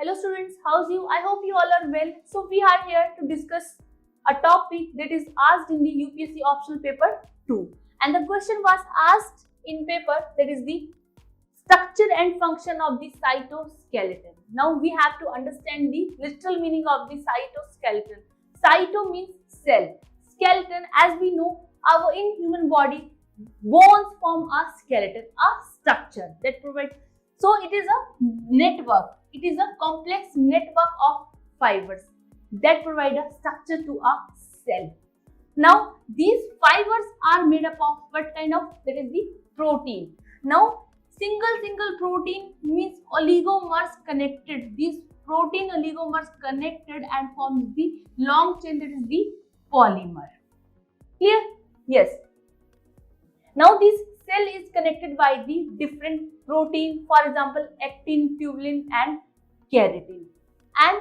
Hello students, how's you? I hope you all are well. So we are here to discuss a topic that is asked in the UPSC optional paper 2. And the question was asked in paper, that is the structure and function of the cytoskeleton. Now we have to understand the literal meaning of the cytoskeleton. Cyto means cell. Skeleton, as we know, in human body, bones form a skeleton, a structure that provides. So it is a network. It is a complex network of fibers that provide a structure to a cell. Now these fibers are made up of what kind of? That is the protein. Now single protein means oligomers connected. These protein oligomers connected and forms the long chain, that is the polymer. Clear? Yes. Now this cell is connected by the different protein, for example actin, tubulin and keratin. And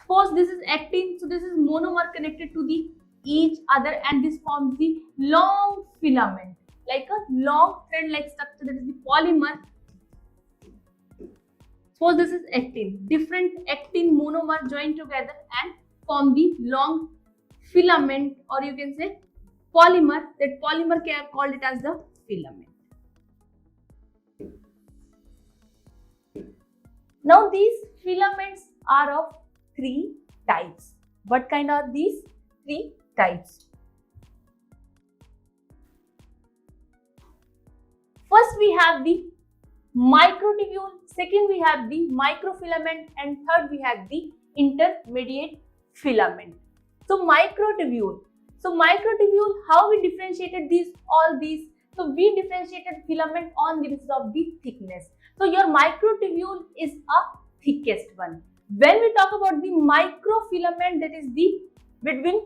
suppose this is actin, so this is monomer connected to the each other and this forms the long filament, like a long thread like structure, that is the polymer. Suppose this is actin, different actin monomer join together and form the long filament, or you can say polymer. That polymer can called it as the filament. Now these filaments are of three types. What kind are these three types? First we have the microtubule, second we have the microfilament, and third we have the intermediate filament. So microtubule. So microtubule, how we differentiated all these? So we differentiated filament on the basis of the thickness. So your microtubule is a thickest one. When we talk about the microfilament, that is the between,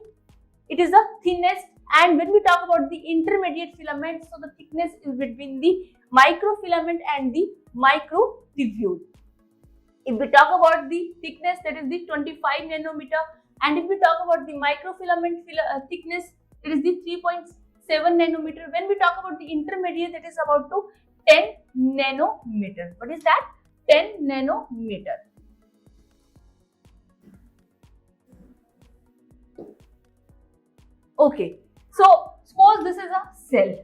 it is the thinnest. And when we talk about the intermediate filament, so the thickness is between the microfilament and the microtubule. If we talk about the thickness, that is the 25 nanometer, and if we talk about the microfilament thickness, it is the 3.7 nanometer. When we talk about the intermediate, that is about to 10 nanometer. What is that? 10 nanometer. Okay, so suppose this is a cell.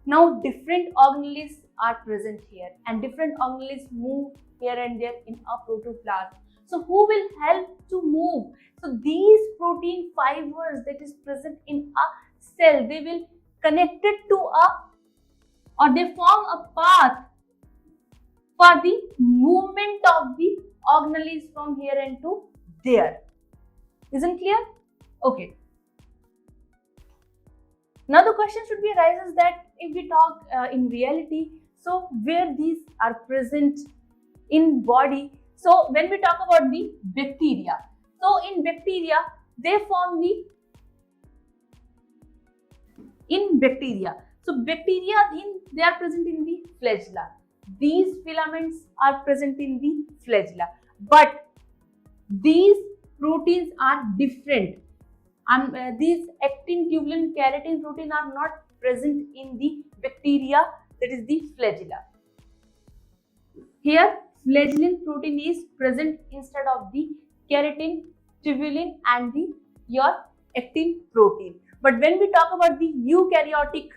Now different organelles are present here and different organelles move here and there in a protoplasm. So who will help to move? So these protein fibers that is present in a cell, they will connect it to or they form a path for the movement of the organelles from here and to there. Isn't clear? Okay. Now the question should be arises that if we talk in reality, so where these are present in body. So when we talk about the bacteria, so in bacteria they form the So bacteria they are present in the flagella. These filaments are present in the flagella, but these proteins are different. And these actin, tubulin, keratin protein are not present in the bacteria, that is the flagella. Here flagellin protein is present instead of the keratin, tubulin and your actin protein. But when we talk about the eukaryotic,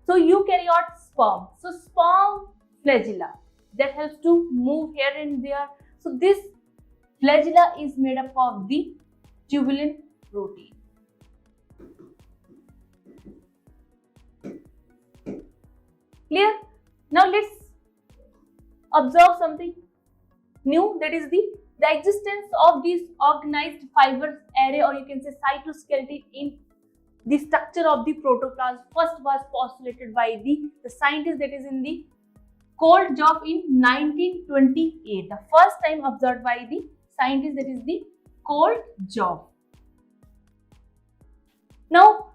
so eukaryote sperm, so sperm flagella that helps to move here and there. So this flagella is made up of the tubulin protein. Clear? Now let's observe something new, that is the existence of these organized fibers array, or you can say cytoskeleton, in the structure of the protoplasm first was postulated by the scientist, that is in the cold job in 1928. The first time observed by the scientist, that is the cold job. Now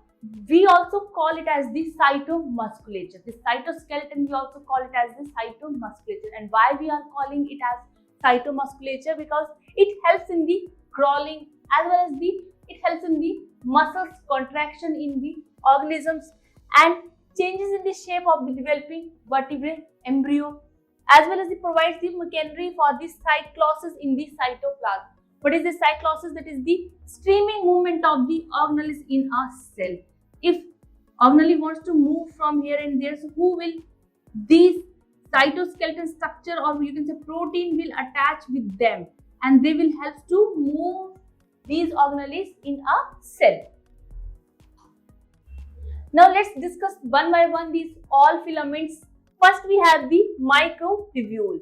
we also call it as the cytomusculature. The cytoskeleton we also call it as the cytomusculature. And why we are calling it as cytomusculature? Because it helps in the crawling as well as it helps in the muscles contraction in the organisms and changes in the shape of the developing vertebrate embryo as well as it provides the machinery for the cyclosis in the cytoplasm. What is the cyclosis? That is the streaming movement of the organelles in a cell. If organelle wants to move from here and there, so who will these cytoskeleton structure, or you can say protein, will attach with them, and they will help to move these organelles in a cell. Now let's discuss one by one these all filaments. First we have the microtubule.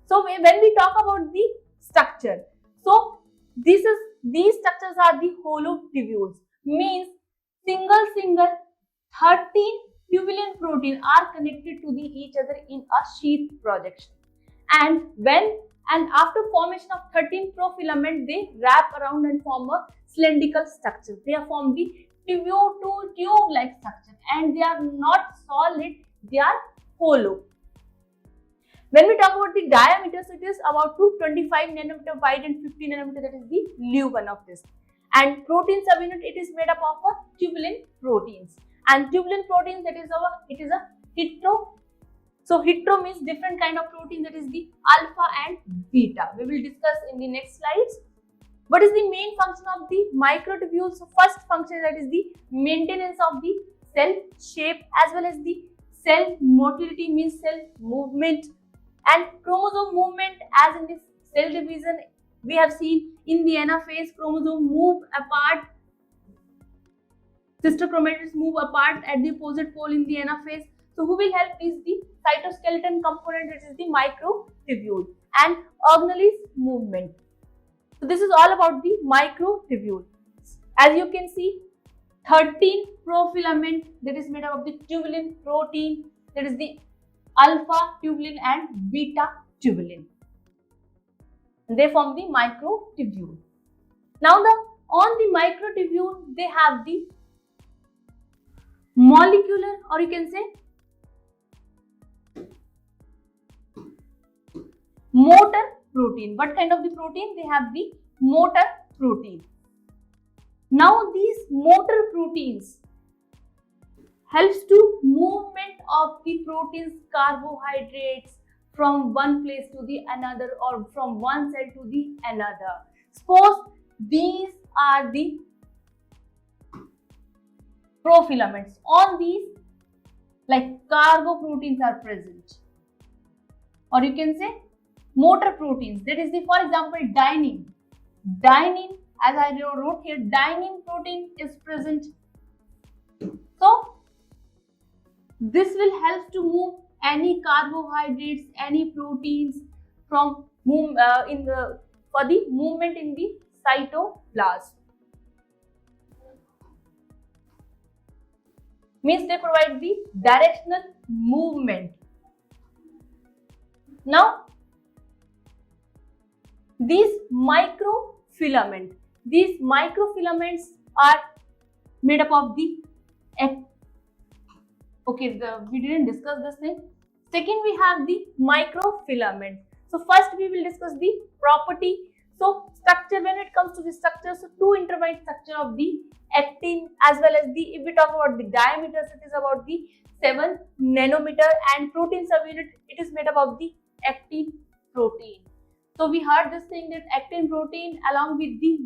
So when we talk about the structure, so these structures are the hollow tubules, means single 13 tubulin protein are connected to each other in a sheath projection, and after formation of 13 profilament, they wrap around and form a cylindrical structure. They are formed the tube like structure, and they are not solid, they are hollow. When we talk about the diameter, so it is about 225 nanometer wide and 50 nanometer, that is the lumen of this. And protein subunit, it is made up of a tubulin proteins. And tubulin proteins, that is it is a hetero. So hetero means different kind of protein, that is the alpha and beta. We will discuss in the next slides. What is the main function of the microtubules? So first function, that is the maintenance of the cell shape as well as the cell motility, means cell movement, and chromosome movement. As in this cell division, we have seen in the anaphase, chromosome move apart, sister chromatids move apart at the opposite pole in the anaphase. So who will help is the cytoskeleton component, which is the microtubule, and organelles movement. So this is all about the microtubule. As you can see, 13 profilament, that is made up of the tubulin protein, that is the alpha tubulin and beta tubulin. They form the microtubule. Now on the microtubule, they have the molecular, or you can say motor protein. What kind of the protein? They have the motor protein. Now these motor proteins helps to movement of the protein's carbohydrates from one place to the another, or from one cell to the another. Suppose these are the profilaments. On these, like carbo proteins are present, or you can say motor proteins. That is the, for example, dynein. Dynein, as I wrote here, dynein protein is present. So this will help to move any carbohydrates, any proteins from for the movement in the cytoplasm. Means they provide the directional movement. Now these microfilaments are made up of the we didn't discuss this thing. Second, we have the microfilament. So first we will discuss the property. So structure, when it comes to the structure, so two intertwined structure of the actin, as well as the, if we talk about the diameter, it is about the 7 nanometer, and protein subunit, it is made up of the actin protein. So we heard this thing that actin protein along with the